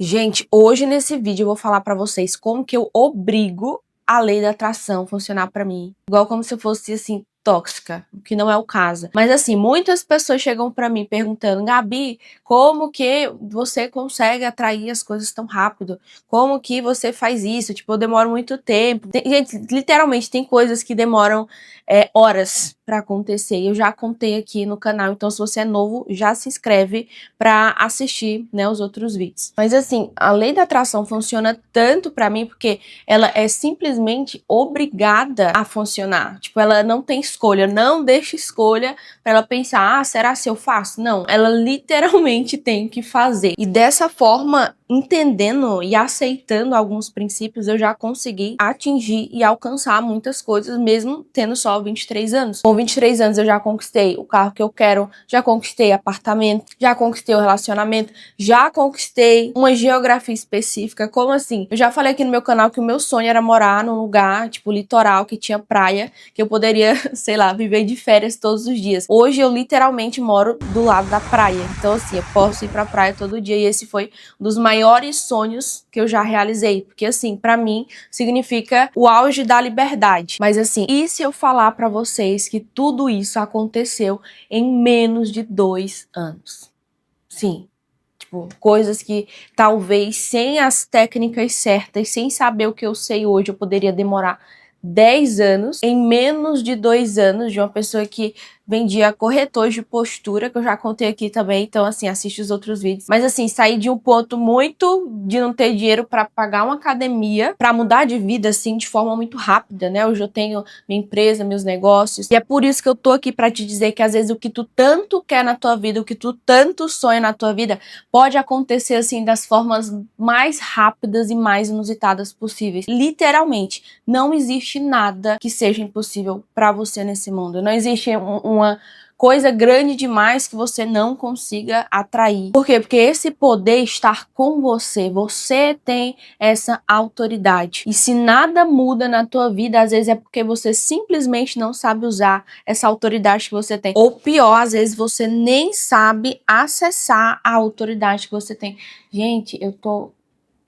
Gente, hoje nesse vídeo eu vou falar pra vocês como que eu obrigo a lei da atração a funcionar pra mim. Igual como se eu fosse, assim, tóxica, o que não é o caso. Mas assim, muitas pessoas chegam pra mim perguntando: Gabi, como que você consegue atrair as coisas tão rápido? Como que você faz isso? Tipo, eu demoro muito tempo. Gente, literalmente tem coisas que demoram horas pra acontecer. Eu já contei aqui no canal, então se você é novo, já se inscreve pra assistir, né, os outros vídeos. Mas assim, a lei da atração funciona tanto pra mim porque ela é simplesmente obrigada a funcionar. Tipo, ela não tem escolha, não deixa escolha pra ela pensar, ah, será se eu faço? Não, ela literalmente tem que fazer. E dessa forma, entendendo e aceitando alguns princípios, eu já consegui atingir e alcançar muitas coisas, mesmo tendo só 23 anos. Com 23 anos eu já conquistei o carro que eu quero, já conquistei apartamento, já conquistei o relacionamento, já conquistei uma geografia específica. Como assim? Eu já falei aqui no meu canal que o meu sonho era morar num lugar, tipo, litoral, que tinha praia, que eu poderia, sei lá, viver de férias todos os dias. Hoje eu literalmente moro do lado da praia. Então, assim, eu posso ir pra praia todo dia e esse foi um dos maiores sonhos que eu já realizei. Porque, assim, pra mim, significa o auge da liberdade. Mas, assim, e se eu falar pra vocês que tudo isso aconteceu em menos de 2 anos? Sim. Tipo, coisas que talvez sem as técnicas certas, sem saber o que eu sei hoje, eu poderia demorar 10 anos, em menos de 2 anos, de uma pessoa que vendia corretores de postura, que eu já contei aqui também, então assim, assiste os outros vídeos. Mas assim, saí de um ponto muito de não ter dinheiro pra pagar uma academia, pra mudar de vida assim, de forma muito rápida, né? Hoje eu tenho minha empresa, meus negócios, e é por isso que eu tô aqui pra te dizer que às vezes o que tu tanto quer na tua vida, o que tu tanto sonha na tua vida, pode acontecer assim das formas mais rápidas e mais inusitadas possíveis. Literalmente, não existe nada que seja impossível para você nesse mundo. Não existe uma coisa grande demais que você não consiga atrair. Por quê? Porque esse poder está com você. Você tem essa autoridade. E se nada muda na tua vida, às vezes é porque você simplesmente não sabe usar essa autoridade que você tem. Ou pior, às vezes você nem sabe acessar a autoridade que você tem. Gente,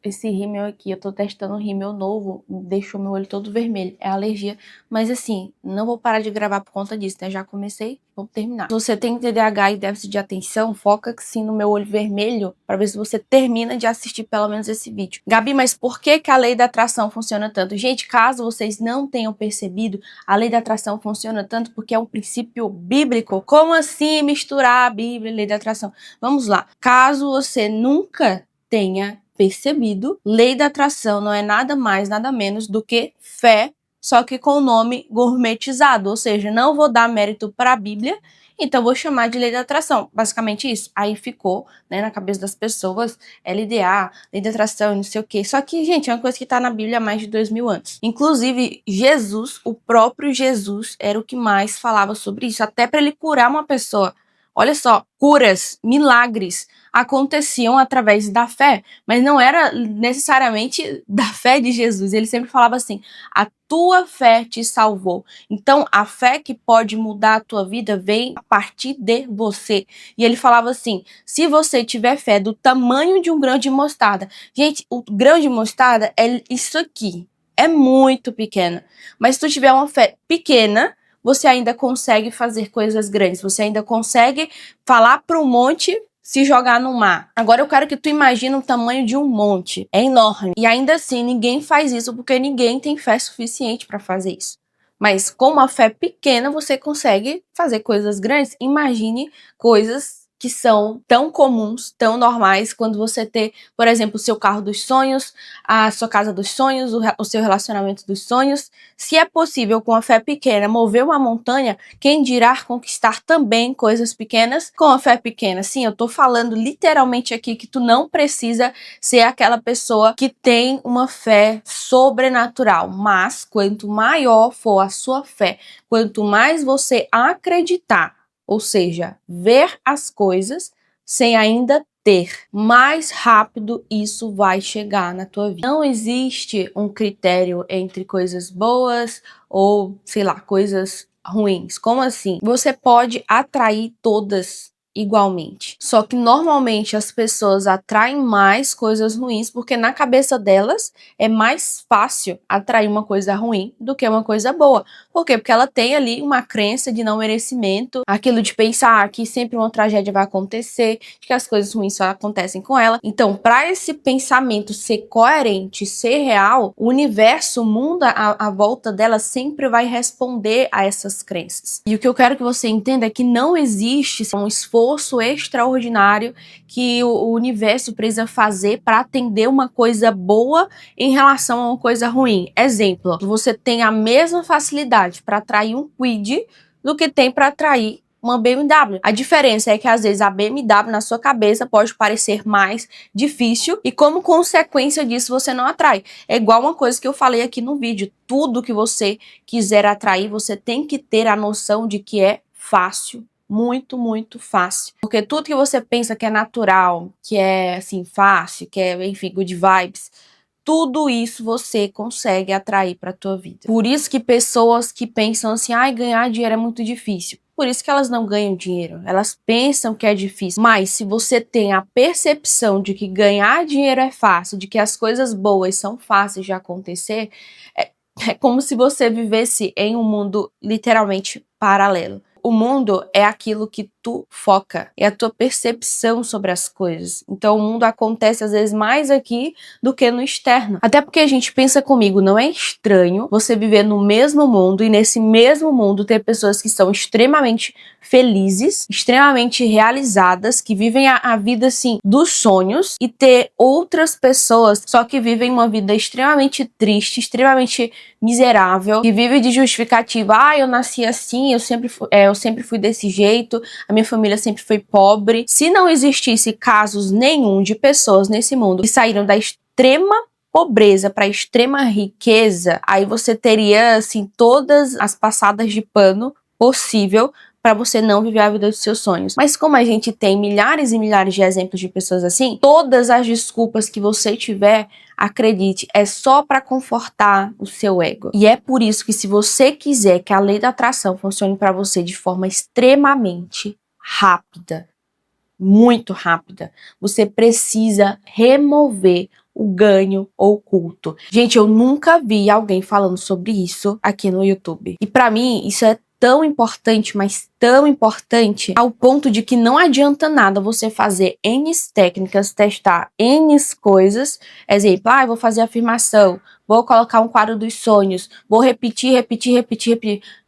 esse rímel aqui, eu tô testando um rímel novo, deixou meu olho todo vermelho, é alergia, mas assim, não vou parar de gravar por conta disso, né, já comecei, vamos terminar. Se você tem TDAH e déficit de atenção, foca sim no meu olho vermelho, pra ver se você termina de assistir pelo menos esse vídeo. Gabi, mas por que que a lei da atração funciona tanto? Gente, caso vocês não tenham percebido, a lei da atração funciona tanto porque é um princípio bíblico. Como assim misturar a Bíblia e a lei da atração? Vamos lá, caso você nunca tenha percebido, lei da atração não é nada mais, nada menos do que fé, só que com o nome gourmetizado, ou seja, não vou dar mérito para a Bíblia, então vou chamar de lei da atração, basicamente isso. Aí ficou, né, na cabeça das pessoas, LDA, lei da atração, não sei o quê. Só que, gente, é uma coisa que tá na Bíblia há mais de 2000 anos. Inclusive, Jesus, o próprio Jesus, era o que mais falava sobre isso, até para ele curar uma pessoa. Olha só, curas, milagres aconteciam através da fé, mas não era necessariamente da fé de Jesus. Ele sempre falava assim: a tua fé te salvou. Então, a fé que pode mudar a tua vida vem a partir de você. E ele falava assim: se você tiver fé do tamanho de um grão de mostarda. Gente, o grão de mostarda é isso aqui. É muito pequena. Mas se tu tiver uma fé pequena, você ainda consegue fazer coisas grandes. Você ainda consegue falar para um monte se jogar no mar. Agora eu quero que tu imagine o tamanho de um monte. É enorme. E ainda assim, ninguém faz isso porque ninguém tem fé suficiente para fazer isso. Mas com uma fé pequena, você consegue fazer coisas grandes. Imagine coisas que são tão comuns, tão normais, quando você ter, por exemplo, o seu carro dos sonhos, a sua casa dos sonhos, o seu relacionamento dos sonhos. Se é possível, com a fé pequena, mover uma montanha, quem dirá conquistar também coisas pequenas com a fé pequena? Sim, eu tô falando literalmente aqui que tu não precisa ser aquela pessoa que tem uma fé sobrenatural, mas quanto maior for a sua fé, quanto mais você acreditar, ou seja, ver as coisas sem ainda ter, mais rápido isso vai chegar na tua vida. Não existe um critério entre coisas boas ou, sei lá, coisas ruins. Como assim? Você pode atrair todas igualmente. Só que normalmente as pessoas atraem mais coisas ruins porque na cabeça delas é mais fácil atrair uma coisa ruim do que uma coisa boa. Por quê? Porque ela tem ali uma crença de não merecimento, aquilo de pensar que sempre uma tragédia vai acontecer, que as coisas ruins só acontecem com ela. Então, para esse pensamento ser coerente, ser real, o universo, o mundo à volta dela sempre vai responder a essas crenças. E o que eu quero que você entenda é que não existe um esforço extraordinário que o universo precisa fazer para atender uma coisa boa em relação a uma coisa ruim. Exemplo, você tem a mesma facilidade para atrair um quid do que tem para atrair uma BMW. A diferença é que às vezes a BMW na sua cabeça pode parecer mais difícil e como consequência disso você não atrai. É igual uma coisa que eu falei aqui no vídeo. Tudo que você quiser atrair, você tem que ter a noção de que é fácil. Muito, muito fácil. Porque tudo que você pensa que é natural, que é assim fácil, que é, enfim, good vibes, tudo isso você consegue atrair para a tua vida. Por isso que pessoas que pensam assim, ai, ganhar dinheiro é muito difícil. Por isso que elas não ganham dinheiro. Elas pensam que é difícil. Mas se você tem a percepção de que ganhar dinheiro é fácil, de que as coisas boas são fáceis de acontecer, é como se você vivesse em um mundo literalmente paralelo. O mundo é aquilo que tu foca, é a tua percepção sobre as coisas. Então o mundo acontece às vezes mais aqui do que no externo. Até porque a gente pensa comigo, não é estranho você viver no mesmo mundo e nesse mesmo mundo ter pessoas que são extremamente felizes, extremamente realizadas, que vivem a vida assim dos sonhos e ter outras pessoas só que vivem uma vida extremamente triste, extremamente miserável, que vive de justificativa, eu nasci assim, eu sempre fui desse jeito, a minha família sempre foi pobre. Se não existisse casos nenhum de pessoas nesse mundo que saíram da extrema pobreza para extrema riqueza, aí você teria assim todas as passadas de pano possível para você não viver a vida dos seus sonhos. Mas como a gente tem milhares e milhares de exemplos de pessoas assim, todas as desculpas que você tiver, acredite, é só para confortar o seu ego. E é por isso que se você quiser que a lei da atração funcione para você de forma extremamente rápida, muito rápida, você precisa remover o ganho oculto. Gente, eu nunca vi alguém falando sobre isso aqui no YouTube. E para mim, isso é tão importante, mas tão importante, ao ponto de que não adianta nada você fazer N técnicas, testar N coisas. Exemplo, eu vou fazer afirmação, vou colocar um quadro dos sonhos, vou repetir.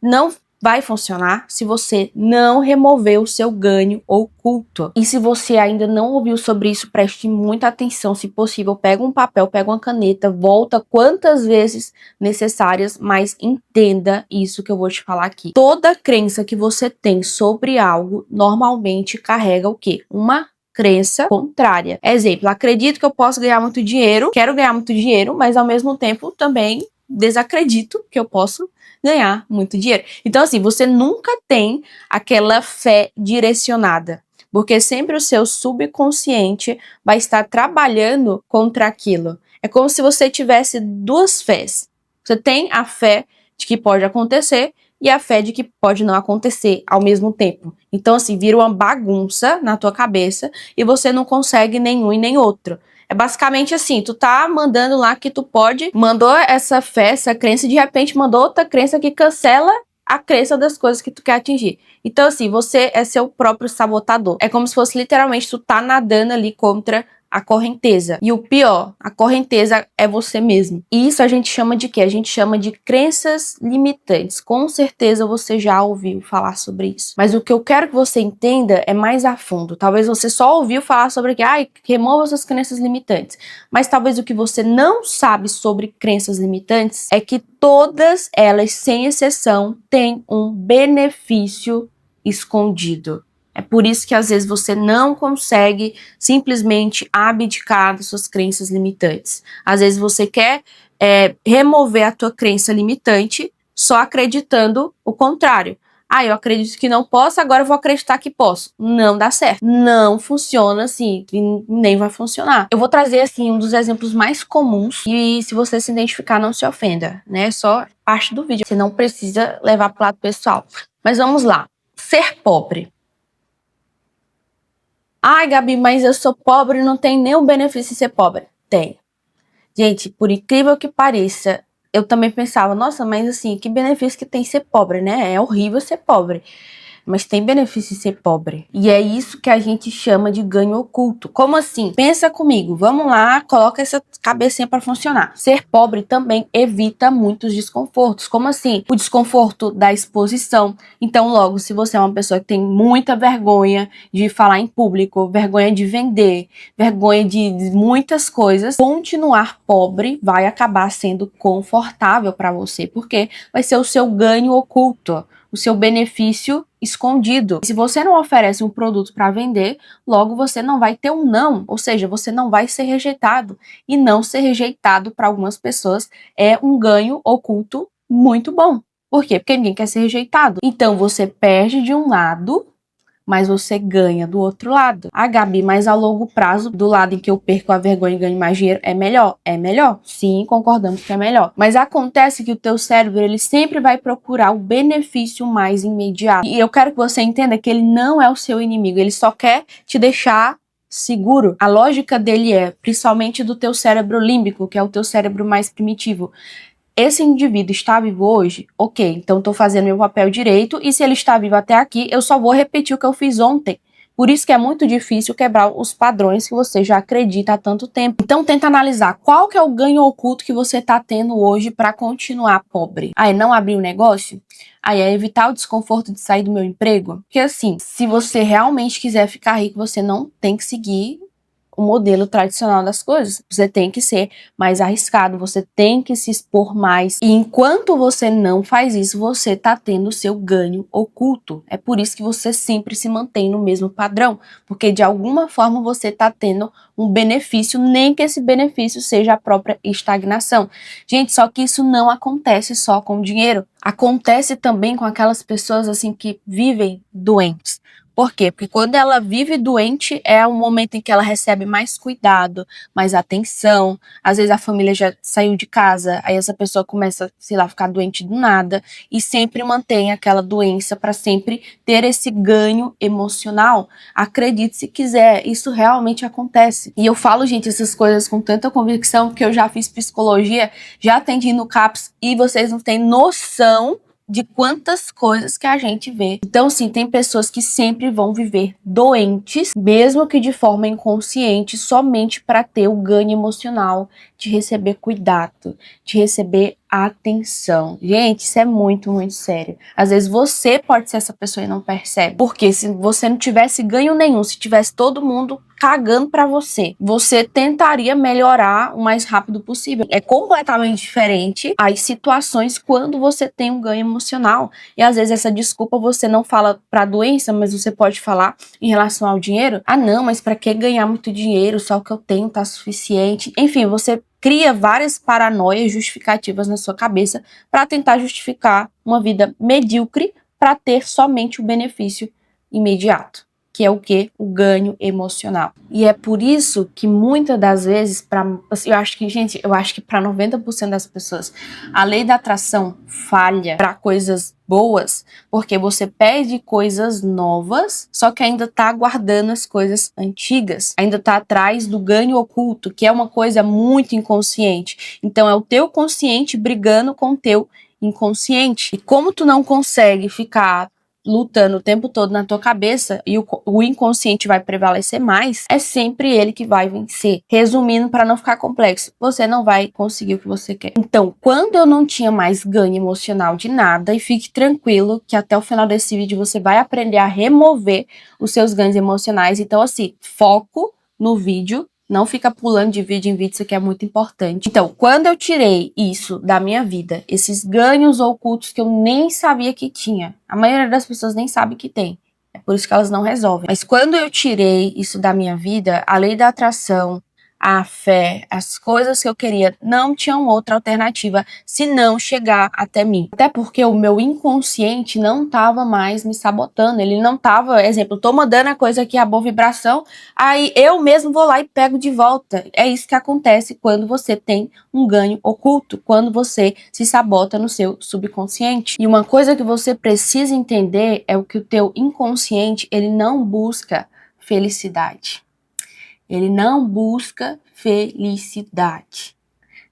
Não vai funcionar se você não remover o seu ganho oculto. E se você ainda não ouviu sobre isso, preste muita atenção. Se possível, pega um papel, pega uma caneta, volta quantas vezes necessárias, mas entenda isso que eu vou te falar aqui. Toda crença que você tem sobre algo, normalmente carrega o quê? Uma crença contrária. Exemplo, acredito que eu posso ganhar muito dinheiro, quero ganhar muito dinheiro, mas ao mesmo tempo também desacredito que eu posso ganhar muito dinheiro. Então, assim, você nunca tem aquela fé direcionada, porque sempre o seu subconsciente vai estar trabalhando contra aquilo. É como se você tivesse duas fés. Você tem a fé de que pode acontecer e a fé de que pode não acontecer ao mesmo tempo. Então, assim, vira uma bagunça na tua cabeça e você não consegue nenhum e nem outro. É basicamente assim, tu tá mandando lá que tu pode, mandou essa fé, essa crença, e de repente mandou outra crença que cancela a crença das coisas que tu quer atingir. Então assim, você é seu próprio sabotador. É como se fosse literalmente tu tá nadando ali contra a correnteza. E o pior, a correnteza é você mesmo. E isso a gente chama de quê? A gente chama de crenças limitantes. Com certeza você já ouviu falar sobre isso. Mas o que eu quero que você entenda é mais a fundo. Talvez você só ouviu falar sobre que, remova suas crenças limitantes. Mas talvez o que você não sabe sobre crenças limitantes é que todas elas, sem exceção, têm um benefício escondido. É por isso que às vezes você não consegue simplesmente abdicar das suas crenças limitantes. Às vezes você quer remover a tua crença limitante só acreditando o contrário. Eu acredito que não posso, agora eu vou acreditar que posso. Não dá certo. Não funciona assim, nem vai funcionar. Eu vou trazer assim um dos exemplos mais comuns e se você se identificar, não se ofenda, né? Só parte do vídeo. Você não precisa levar para o lado pessoal. Mas vamos lá. Ser pobre. Ai, Gabi, mas eu sou pobre e não tem nenhum benefício em ser pobre. Tem. Gente, por incrível que pareça, eu também pensava, nossa, mas assim, que benefício que tem ser pobre, né? É horrível ser pobre. Mas tem benefício em ser pobre. E é isso que a gente chama de ganho oculto. Como assim? Pensa comigo, vamos lá, coloca essa cabecinha para funcionar. Ser pobre também evita muitos desconfortos. Como assim? O desconforto da exposição. Então, logo, se você é uma pessoa que tem muita vergonha de falar em público, vergonha de vender, vergonha de muitas coisas, continuar pobre vai acabar sendo confortável para você, porque vai ser o seu ganho oculto, o seu benefício escondido. Se você não oferece um produto para vender, logo você não vai ter um não, ou seja, você não vai ser rejeitado. E não ser rejeitado para algumas pessoas é um ganho oculto muito bom. Por quê? Porque ninguém quer ser rejeitado. Então você perde de um lado, mas você ganha do outro lado. Ah, Gabi, mas a longo prazo, do lado em que eu perco a vergonha e ganho mais dinheiro, é melhor? É melhor. Sim, concordamos que é melhor. Mas acontece que o teu cérebro, ele sempre vai procurar o benefício mais imediato. E eu quero que você entenda que ele não é o seu inimigo, ele só quer te deixar seguro. A lógica dele é, principalmente do teu cérebro límbico, que é o teu cérebro mais primitivo. Esse indivíduo está vivo hoje? Ok, então estou fazendo meu papel direito, e se ele está vivo até aqui, eu só vou repetir o que eu fiz ontem. Por isso que é muito difícil quebrar os padrões que você já acredita há tanto tempo. Então tenta analisar qual que é o ganho oculto que você está tendo hoje para continuar pobre. Aí não abrir o negócio? Aí é evitar o desconforto de sair do meu emprego? Porque assim, se você realmente quiser ficar rico, você não tem que seguir o modelo tradicional das coisas. Você tem que ser mais arriscado, você tem que se expor mais. E enquanto você não faz isso, você tá tendo o seu ganho oculto. É por isso que você sempre se mantém no mesmo padrão, porque de alguma forma você tá tendo um benefício, nem que esse benefício seja a própria estagnação. Gente, só que isso não acontece só com dinheiro. Acontece também com aquelas pessoas assim que vivem doentes. Por quê? Porque quando ela vive doente, é um momento em que ela recebe mais cuidado, mais atenção. Às vezes a família já saiu de casa, aí essa pessoa começa, sei lá, a ficar doente do nada e sempre mantém aquela doença para sempre ter esse ganho emocional. Acredite se quiser, isso realmente acontece. E eu falo, gente, essas coisas com tanta convicção, porque eu já fiz psicologia, já atendi no CAPS e vocês não têm noção de quantas coisas que a gente vê. Então, sim, tem pessoas que sempre vão viver doentes, mesmo que de forma inconsciente, somente para ter o ganho emocional de receber cuidado, de receber atenção. Gente, isso é muito, muito sério. Às vezes você pode ser essa pessoa e não percebe. Porque se você não tivesse ganho nenhum, se tivesse todo mundo cagando pra você, você tentaria melhorar o mais rápido possível. É completamente diferente as situações quando você tem um ganho emocional. E às vezes essa desculpa você não fala pra doença, mas você pode falar em relação ao dinheiro. Ah, não, mas pra que ganhar muito dinheiro? Só o que eu tenho tá suficiente. Enfim, você cria várias paranoias justificativas na sua cabeça para tentar justificar uma vida medíocre para ter somente o benefício imediato, que é o que? O ganho emocional. E é por isso que muitas das vezes, assim, eu acho que para 90% das pessoas, a lei da atração falha para coisas boas, porque você pede coisas novas, só que ainda tá guardando as coisas antigas, ainda tá atrás do ganho oculto, que é uma coisa muito inconsciente. Então é o teu consciente brigando com o teu inconsciente. E como tu não consegue ficar lutando o tempo todo na tua cabeça e o inconsciente vai prevalecer mais, é sempre ele que vai vencer. Resumindo, para não ficar complexo, você não vai conseguir o que você quer. Então, quando eu não tinha mais ganho emocional de nada, e fique tranquilo que até o final desse vídeo você vai aprender a remover os seus ganhos emocionais. Então, assim, foco no vídeo. Não fica pulando de vídeo em vídeo, isso aqui é muito importante. Então, quando eu tirei isso da minha vida, esses ganhos ocultos que eu nem sabia que tinha, a maioria das pessoas nem sabe que tem, é por isso que elas não resolvem. Mas quando eu tirei isso da minha vida, a lei da atração, a fé, as coisas que eu queria não tinham outra alternativa se não chegar até mim. Até porque o meu inconsciente não estava mais me sabotando, ele não estava, exemplo, tô mandando a coisa aqui a boa vibração, aí eu mesmo vou lá e pego de volta. É isso que acontece quando você tem um ganho oculto, quando você se sabota no seu subconsciente. E uma coisa que você precisa entender é o que o teu inconsciente, ele não busca felicidade. Ele não busca felicidade.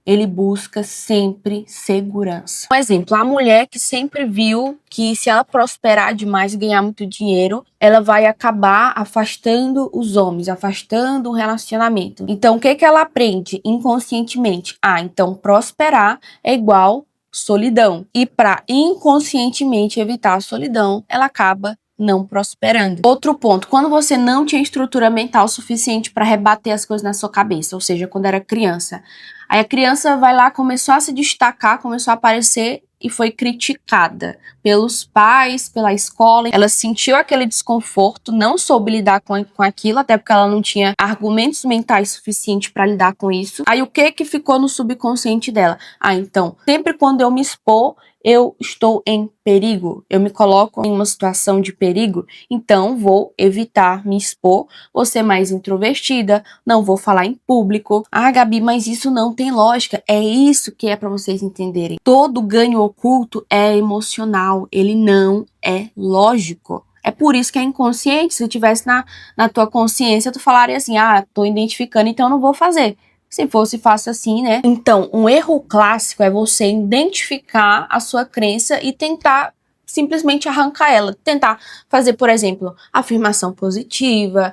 Ele busca sempre segurança. Um exemplo, a mulher que sempre viu que se ela prosperar demais e ganhar muito dinheiro, ela vai acabar afastando os homens, afastando o relacionamento. Então, o que que ela aprende inconscientemente? Então prosperar é igual solidão. E para inconscientemente evitar a solidão, ela acaba não prosperando. Outro ponto, quando você não tinha estrutura mental suficiente para rebater as coisas na sua cabeça, ou seja, quando era criança. Aí a criança vai lá, começou a se destacar, começou a aparecer e foi criticada pelos pais, pela escola. Ela sentiu aquele desconforto, não soube lidar com aquilo, até porque ela não tinha argumentos mentais suficientes para lidar com isso. Aí o que ficou no subconsciente dela? Então, sempre quando eu me expor, eu estou em perigo, eu me coloco em uma situação de perigo, então vou evitar me expor, vou ser mais introvertida, não vou falar em público. Gabi, mas isso não tem lógica. É isso que é para vocês entenderem. Todo ganho oculto é emocional, ele não é lógico. É por isso que é inconsciente. Se tivesse na tua consciência, tu falaria assim, tô identificando, então não vou fazer. Se fosse fácil assim, né? Então, um erro clássico é você identificar a sua crença e tentar simplesmente arrancar ela. Tentar fazer, por exemplo, afirmação positiva,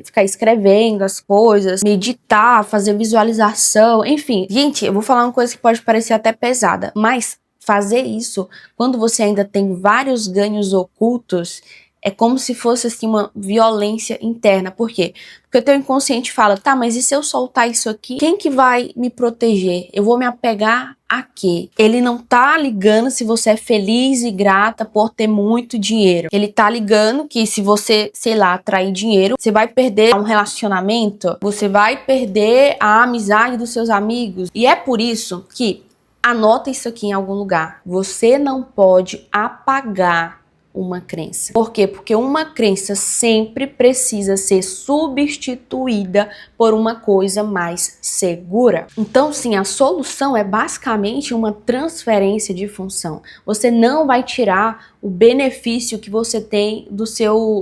ficar escrevendo as coisas, meditar, fazer visualização, enfim. Gente, eu vou falar uma coisa que pode parecer até pesada, mas fazer isso quando você ainda tem vários ganhos ocultos é como se fosse assim uma violência interna. Por quê? Porque o teu inconsciente fala, tá, mas e se eu soltar isso aqui? Quem que vai me proteger? Eu vou me apegar a quê? Ele não tá ligando se você é feliz e grata por ter muito dinheiro. Ele tá ligando que se você, sei lá, atrair dinheiro, você vai perder um relacionamento, você vai perder a amizade dos seus amigos. E é por isso que, anota isso aqui em algum lugar, você não pode apagar uma crença. Por quê? Porque uma crença sempre precisa ser substituída por uma coisa mais segura. Então, sim, a solução é basicamente uma transferência de função. Você não vai tirar o benefício que você tem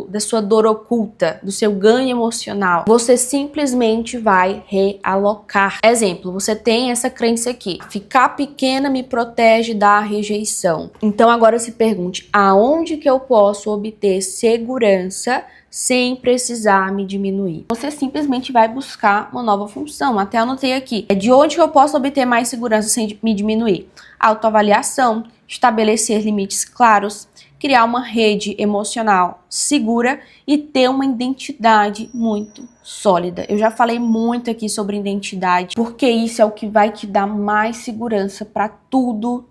da sua dor oculta, do seu ganho emocional. Você simplesmente vai realocar. Exemplo, você tem essa crença aqui: ficar pequena me protege da rejeição. Então agora se pergunte, aonde que eu posso obter segurança sem precisar me diminuir? Você simplesmente vai buscar uma nova função. Até anotei aqui. De onde que eu posso obter mais segurança sem me diminuir? Autoavaliação, estabelecer limites claros, criar uma rede emocional segura e ter uma identidade muito sólida. Eu já falei muito aqui sobre identidade, porque isso é o que vai te dar mais segurança para tudo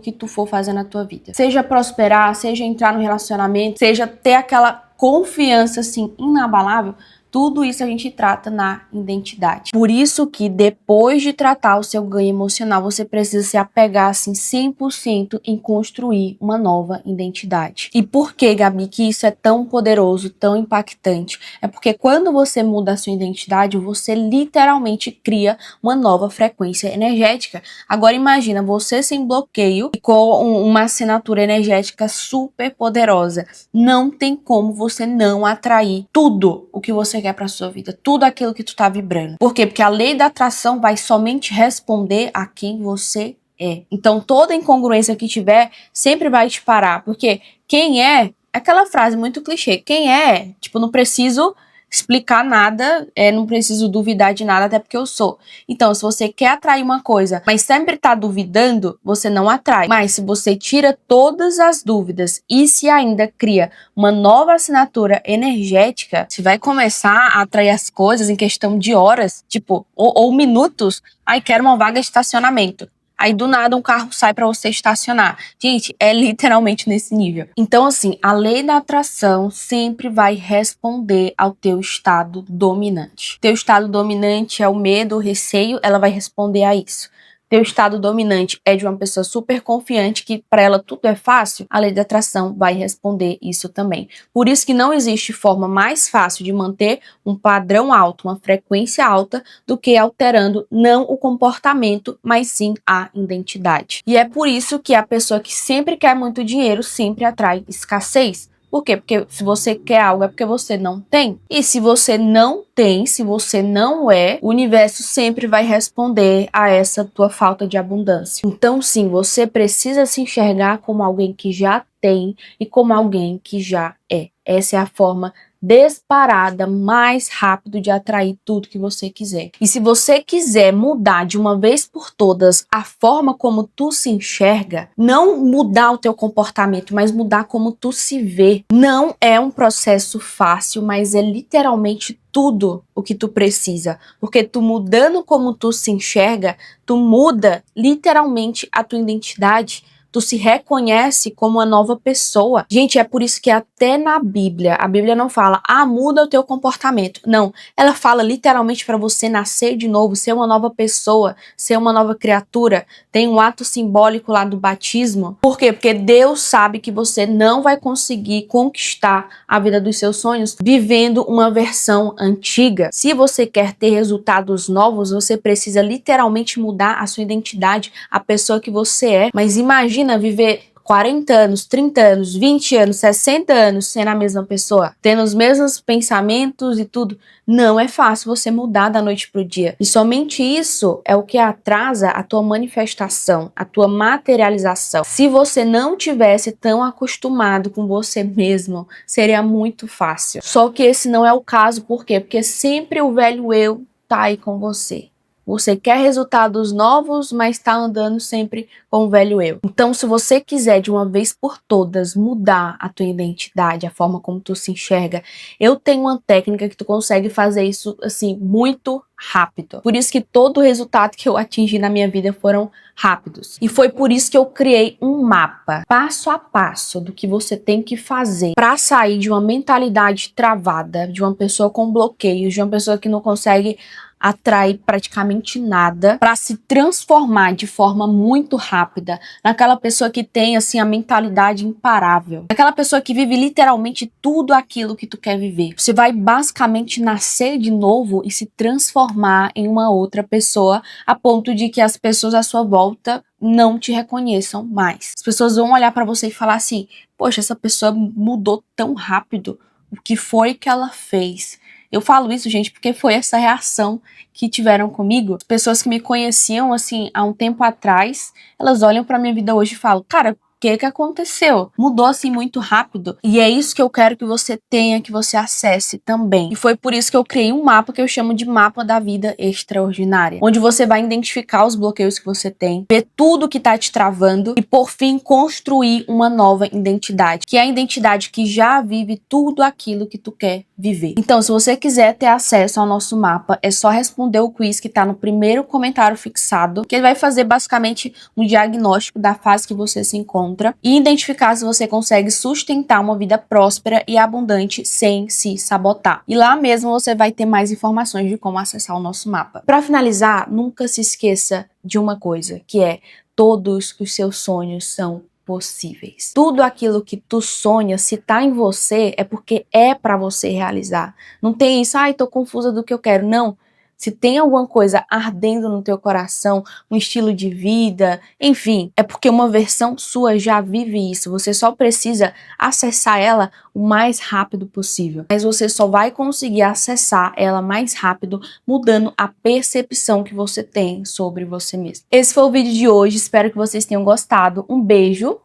que tu for fazer na tua vida. Seja prosperar, seja entrar no relacionamento, seja ter aquela confiança assim inabalável. Tudo isso a gente trata na identidade. Por isso que depois de tratar o seu ganho emocional, você precisa se apegar assim 100% em construir uma nova identidade. E por que, Gabi, que isso é tão poderoso, tão impactante? É porque quando você muda a sua identidade, você literalmente cria uma nova frequência energética. Agora imagina você sem bloqueio e com uma assinatura energética super poderosa. Não tem como você não atrair tudo o que você quer para sua vida, tudo aquilo que tu tá vibrando. Por quê? Porque a lei da atração vai somente responder a quem você é. Então toda incongruência que tiver sempre vai te parar, porque quem é aquela frase muito clichê, quem é, tipo, não preciso explicar nada, não preciso duvidar de nada, até porque eu sou. Então, se você quer atrair uma coisa, mas sempre tá duvidando, você não atrai. Mas se você tira todas as dúvidas e se ainda cria uma nova assinatura energética, você vai começar a atrair as coisas em questão de horas, tipo, ou minutos. Quero uma vaga de estacionamento. Aí do nada um carro sai para você estacionar. Gente, é literalmente nesse nível. Então assim, a lei da atração sempre vai responder ao teu estado dominante. Teu estado dominante é o medo, o receio, ela vai responder a isso. Teu estado dominante é de uma pessoa super confiante que para ela tudo é fácil, a lei da atração vai responder isso também. Por isso que não existe forma mais fácil de manter um padrão alto, uma frequência alta, do que alterando não o comportamento, mas sim a identidade. E é por isso que a pessoa que sempre quer muito dinheiro sempre atrai escassez. Por quê? Porque se você quer algo é porque você não tem. E se você não tem, se você não é, o universo sempre vai responder a essa tua falta de abundância. Então sim, você precisa se enxergar como alguém que já tem e como alguém que já é. Essa é a forma disparada, mais rápido de atrair tudo que você quiser. E se você quiser mudar de uma vez por todas a forma como tu se enxerga, não mudar o teu comportamento, mas mudar como tu se vê, não é um processo fácil, mas é literalmente tudo o que tu precisa, porque tu mudando como tu se enxerga, tu muda literalmente a tua identidade. Tu se reconhece como uma nova pessoa. Gente, é por isso que até na Bíblia, a Bíblia não fala, muda o teu comportamento. Não, ela fala literalmente para você nascer de novo, ser uma nova pessoa, ser uma nova criatura. Tem um ato simbólico lá do batismo. Por quê? Porque Deus sabe que você não vai conseguir conquistar a vida dos seus sonhos vivendo uma versão antiga. Se você quer ter resultados novos, você precisa literalmente mudar a sua identidade, a pessoa que você é. Mas imagina viver 40 anos, 30 anos, 20 anos, 60 anos sendo a mesma pessoa, tendo os mesmos pensamentos e tudo. Não é fácil você mudar da noite pro dia. E somente isso é o que atrasa a tua manifestação, a tua materialização. Se você não tivesse tão acostumado com você mesmo, seria muito fácil. Só que esse não é o caso, por quê? Porque sempre o velho eu tá aí com você. Você quer resultados novos, mas está andando sempre com o velho eu. Então, se você quiser de uma vez por todas mudar a tua identidade, a forma como tu se enxerga, eu tenho uma técnica que tu consegue fazer isso assim muito rápido. Por isso que todo o resultado que eu atingi na minha vida foram rápidos. E foi por isso que eu criei um mapa, passo a passo, do que você tem que fazer para sair de uma mentalidade travada, de uma pessoa com bloqueios, de uma pessoa que não consegue atrair praticamente nada, para se transformar de forma muito rápida naquela pessoa que tem assim a mentalidade imparável, aquela pessoa que vive literalmente tudo aquilo que tu quer viver. Você vai basicamente nascer de novo e se transformar em uma outra pessoa, a ponto de que as pessoas à sua volta não te reconheçam mais. As pessoas vão olhar para você e falar assim: poxa, essa pessoa mudou tão rápido, o que foi que ela fez? Eu falo isso, gente, porque foi essa reação que tiveram comigo. As pessoas que me conheciam, assim, há um tempo atrás, elas olham pra minha vida hoje e falam: cara, o que aconteceu? Mudou assim muito rápido. E é isso que eu quero que você tenha, que você acesse também. E foi por isso que eu criei um mapa que eu chamo de mapa da vida extraordinária, onde você vai identificar os bloqueios que você tem, ver tudo que tá te travando e por fim construir uma nova identidade, que é a identidade que já vive tudo aquilo que tu quer viver. Então, se você quiser ter acesso ao nosso mapa, é só responder o quiz que tá no primeiro comentário fixado, que ele vai fazer basicamente um diagnóstico da fase que você se encontra e identificar se você consegue sustentar uma vida próspera e abundante sem se sabotar. E lá mesmo você vai ter mais informações de como acessar o nosso mapa. Para finalizar, nunca se esqueça de uma coisa, que é: todos os seus sonhos são possíveis. Tudo aquilo que tu sonha, se tá em você, é porque é para você realizar. Não tem isso, tô confusa do que eu quero. Não. Se tem alguma coisa ardendo no teu coração, um estilo de vida, enfim, é porque uma versão sua já vive isso. Você só precisa acessar ela o mais rápido possível. Mas você só vai conseguir acessar ela mais rápido mudando a percepção que você tem sobre você mesmo. Esse foi o vídeo de hoje, espero que vocês tenham gostado. Um beijo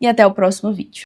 e até o próximo vídeo.